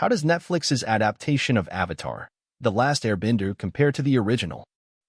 How does Netflix's adaptation of Avatar, The Last Airbender, compare to the original?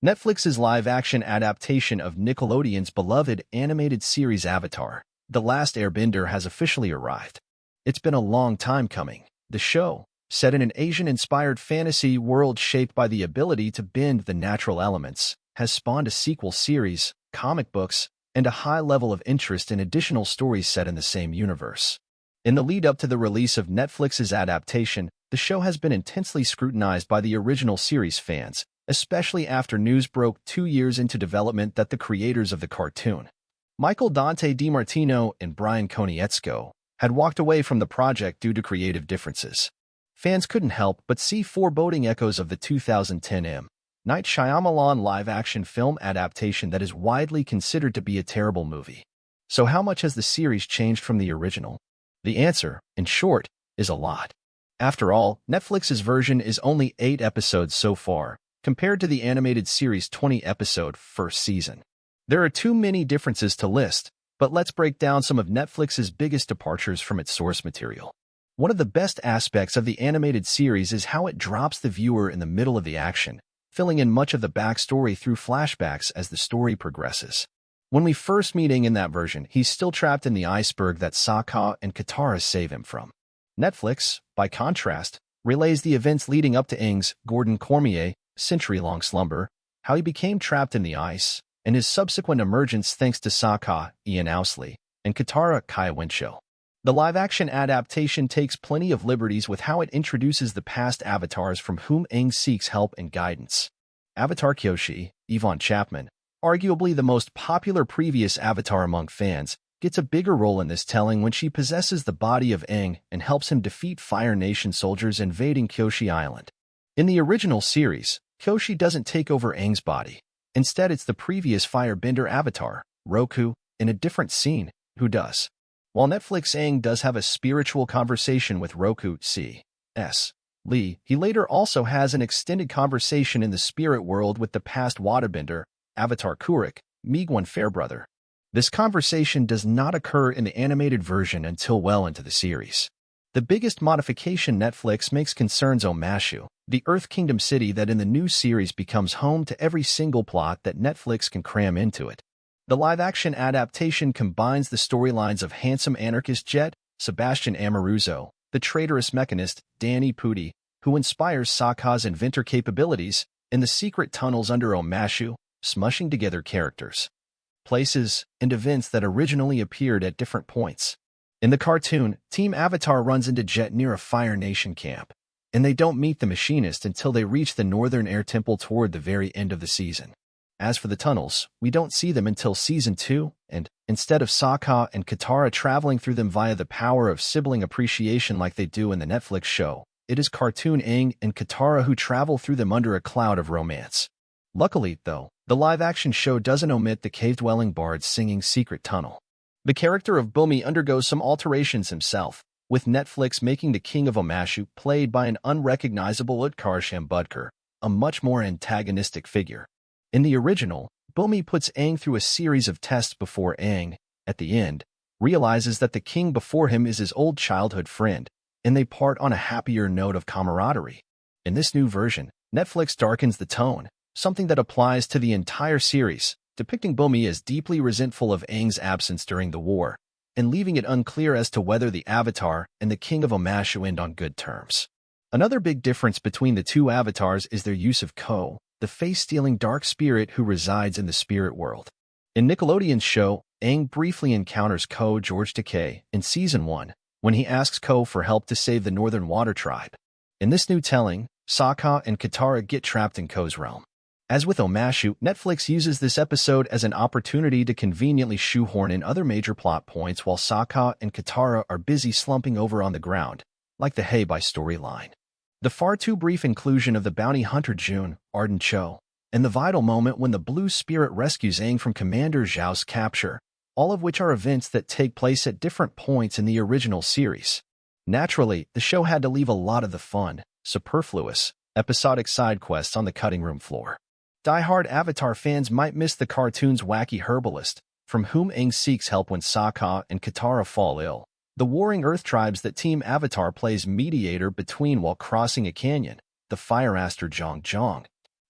Netflix's live-action adaptation of Nickelodeon's beloved animated series Avatar, The Last Airbender, has officially arrived. It's been a long time coming. The show, set in an Asian-inspired fantasy world shaped by the ability to bend the natural elements, has spawned a sequel series, comic books, and a high level of interest in additional stories set in the same universe. In the lead-up to the release of Netflix's adaptation, the show has been intensely scrutinized by the original series fans, especially after news broke 2 years into development that the creators of the cartoon, Dante DiMartino and Bryan Konietzko, had walked away from the project due to creative differences. Fans couldn't help but see foreboding echoes of the 2010 M. Night Shyamalan live-action film adaptation that is widely considered to be a terrible movie. So how much has the series changed from the original? The answer, in short, is a lot. After all, Netflix's version is only 8 episodes so far, compared to the animated series' 20-episode first season. There are too many differences to list, but let's break down some of Netflix's biggest departures from its source material. One of the best aspects of the animated series is how it drops the viewer in the middle of the action, filling in much of the backstory through flashbacks as the story progresses. When we first meet Aang in that version, he's still trapped in the iceberg that Sokka and Katara save him from. Netflix, by contrast, relays the events leading up to Aang's Gordon Cormier century-long slumber, how he became trapped in the ice, and his subsequent emergence thanks to Sokka, Ian Owsley, and Katara, Kai Winchell. The live-action adaptation takes plenty of liberties with how it introduces the past avatars from whom Aang seeks help and guidance. Avatar Kyoshi, Yvonne Chapman, arguably the most popular previous Avatar among fans, gets a bigger role in this telling when she possesses the body of Aang and helps him defeat Fire Nation soldiers invading Kyoshi Island. In the original series, Kyoshi doesn't take over Aang's body. Instead, it's the previous Firebender Avatar, Roku, in a different scene, who does. While Netflix Aang does have a spiritual conversation with Roku C.S. Lee, he later also has an extended conversation in the spirit world with the past waterbender, Avatar Kurik, Meegwan Fairbrother. This conversation does not occur in the animated version until well into the series. The biggest modification Netflix makes concerns Omashu, the Earth Kingdom city that in the new series becomes home to every single plot that Netflix can cram into it. The live-action adaptation combines the storylines of handsome anarchist Jet, Sebastian Amoruso, the traitorous mechanist, Danny Pudi, who inspires Sokka's inventor capabilities, and the secret tunnels under Omashu, smushing together characters, places, and events that originally appeared at different points. In the cartoon, Team Avatar runs into Jet near a Fire Nation camp, and they don't meet the machinist until they reach the Northern Air Temple toward the very end of the season. As for the tunnels, we don't see them until Season 2, and, instead of Sokka and Katara traveling through them via the power of sibling appreciation like they do in the Netflix show, it is cartoon Aang and Katara who travel through them under a cloud of romance. Luckily, though, the live-action show doesn't omit the cave-dwelling bards singing Secret Tunnel. The character of Bumi undergoes some alterations himself, with Netflix making the King of Omashu played by an unrecognizable Utkarsham Budkar, a much more antagonistic figure. In the original, Bumi puts Aang through a series of tests before Aang, at the end, realizes that the king before him is his old childhood friend, and they part on a happier note of camaraderie. In this new version, Netflix darkens the tone, something that applies to the entire series, depicting Bumi as deeply resentful of Aang's absence during the war, and leaving it unclear as to whether the Avatar and the King of Omashu end on good terms. Another big difference between the two avatars is their use of Ko, the face-stealing dark spirit who resides in the spirit world. In Nickelodeon's show, Aang briefly encounters Ko George Takei in Season 1, when he asks Ko for help to save the Northern Water Tribe. In this new telling, Sokka and Katara get trapped in Ko's realm. As with Omashu, Netflix uses this episode as an opportunity to conveniently shoehorn in other major plot points while Sokka and Katara are busy slumping over on the ground, like the Hey Bye storyline. The far too brief inclusion of the bounty hunter June, Arden Cho, and the vital moment when the Blue Spirit rescues Aang from Commander Zhao's capture, all of which are events that take place at different points in the original series. Naturally, the show had to leave a lot of the fun, superfluous, episodic side quests on the cutting room floor. Die-hard Avatar fans might miss the cartoon's wacky herbalist, from whom Aang seeks help when Sokka and Katara fall ill, The warring Earth tribes that Team Avatar plays mediator between while crossing a canyon, the Fire Master Zhang,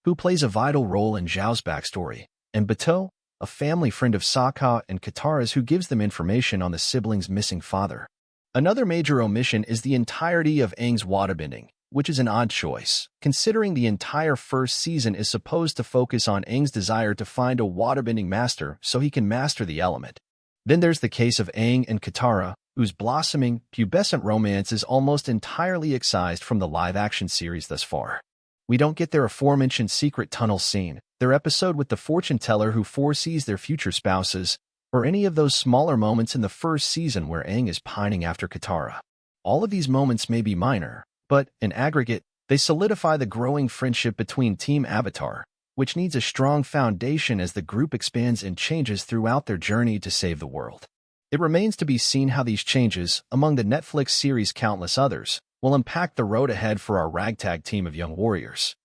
who plays a vital role in Zhao's backstory, and Bato, a family friend of Sokka and Katara's who gives them information on the siblings' missing father. Another major omission is the entirety of Aang's waterbending, which is an odd choice, considering the entire first season is supposed to focus on Aang's desire to find a waterbending master so he can master the element. Then there's the case of Aang and Katara, whose blossoming, pubescent romance is almost entirely excised from the live-action series thus far. We don't get their aforementioned secret tunnel scene, their episode with the fortune teller who foresees their future spouses, or any of those smaller moments in the first season where Aang is pining after Katara. All of these moments may be minor, but, in aggregate, they solidify the growing friendship between Team Avatar, which needs a strong foundation as the group expands and changes throughout their journey to save the world. It remains to be seen how these changes, among the Netflix series' countless others, will impact the road ahead for our ragtag team of young warriors.